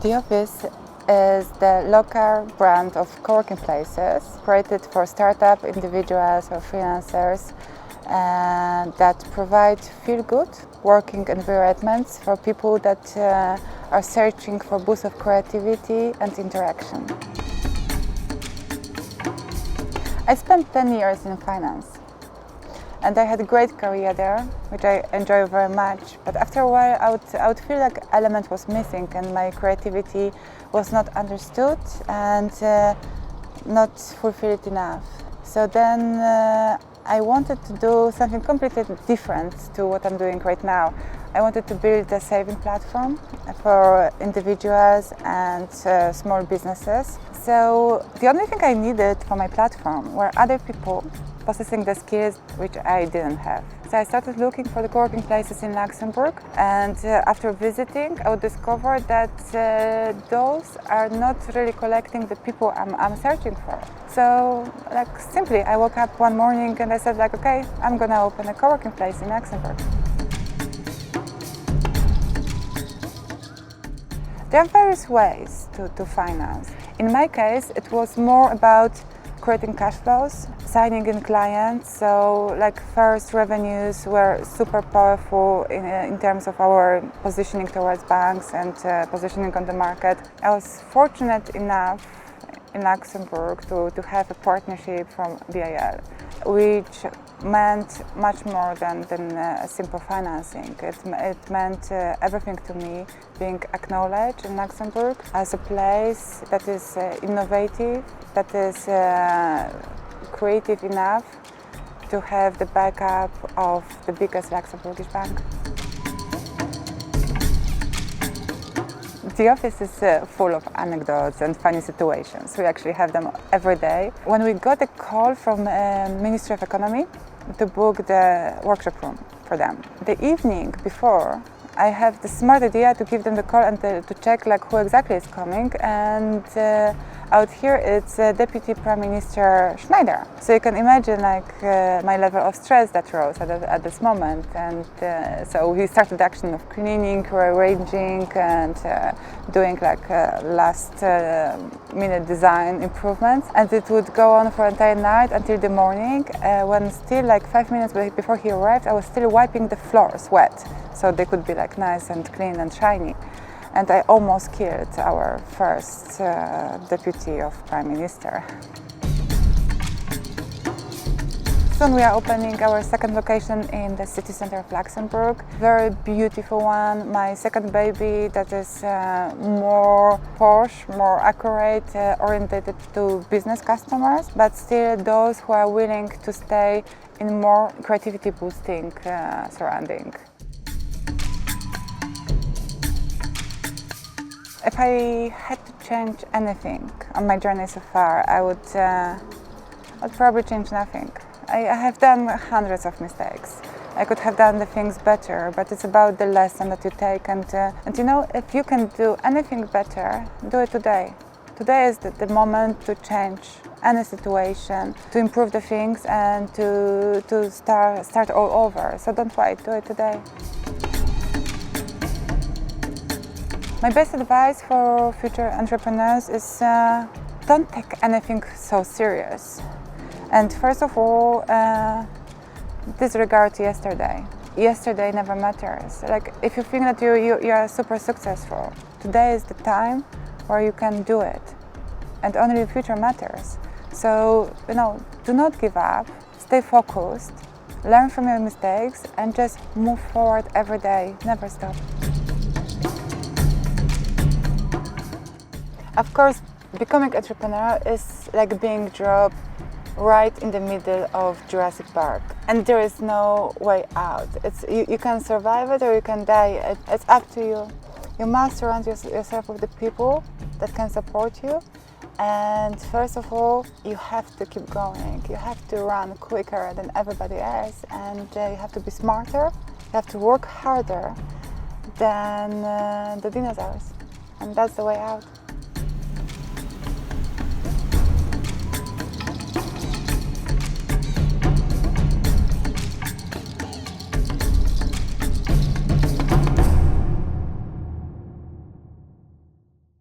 The office is the local brand of co-working places created for startup individuals or freelancers that provide feel-good working environments for people that are searching for a boost of creativity and interaction. I spent 10 years in finance. And I had a great career there, which I enjoy very much. But after a while, I would feel like an element was missing and my creativity was not understood and not fulfilled enough. So then I wanted to do something completely different to what I'm doing right now. I wanted to build a saving platform for individuals and small businesses. So the only thing I needed for my platform were other people possessing the skills which I didn't have. So I started looking for the co-working places in Luxembourg, and after visiting I would discover that those are not really collecting the people I'm searching for. So simply I woke up one morning and I said okay, I'm gonna open a co-working place in Luxembourg. There are various ways to finance. In my case, it was more about creating cash flows, signing in clients. So first revenues were super powerful in terms of our positioning towards banks and positioning on the market. I was fortunate enough in Luxembourg to have a partnership from VIL, which meant much more than simple financing. It meant everything to me, being acknowledged in Luxembourg as a place that is innovative, that is creative enough to have the backup of the biggest Luxembourgish bank. The office is full of anecdotes and funny situations. We actually have them every day. When we got a call from Ministry of Economy to book the workshop room for them, the evening before, I have the smart idea to give them the call and to check who exactly is coming. And out here it's Deputy Prime Minister Schneider. So you can imagine my level of stress that rose at this moment. And so we started the action of cleaning, rearranging, and doing last minute design improvements. And it would go on for the entire night until the morning, when still 5 minutes before he arrived, I was still wiping the floors wet, so they could be nice and clean and shiny. And I almost killed our first deputy of Prime Minister. Soon we are opening our second location in the city center of Luxembourg. Very beautiful one, my second baby that is more posh, more accurate, oriented to business customers, but still those who are willing to stay in more creativity boosting surrounding. If I had to change anything on my journey so far, I'd probably change nothing. I have done hundreds of mistakes. I could have done the things better, but it's about the lesson that you take. And if you can do anything better, do it today. Today is the moment to change any situation, to improve the things and to start all over. So don't wait, do it today. My best advice for future entrepreneurs is don't take anything so serious. And first of all, disregard yesterday. Yesterday never matters. If you think that you are super successful, today is the time where you can do it. And only the future matters. So, do not give up, stay focused, learn from your mistakes, and just move forward every day, never stop. Of course, becoming entrepreneur is like being dropped right in the middle of Jurassic Park, and there is no way out. You can survive it or you can die. It's up to you. You must surround yourself with the people that can support you, and first of all, you have to keep going. You have to run quicker than everybody else, and you have to be smarter. You have to work harder than the dinosaurs, and that's the way out.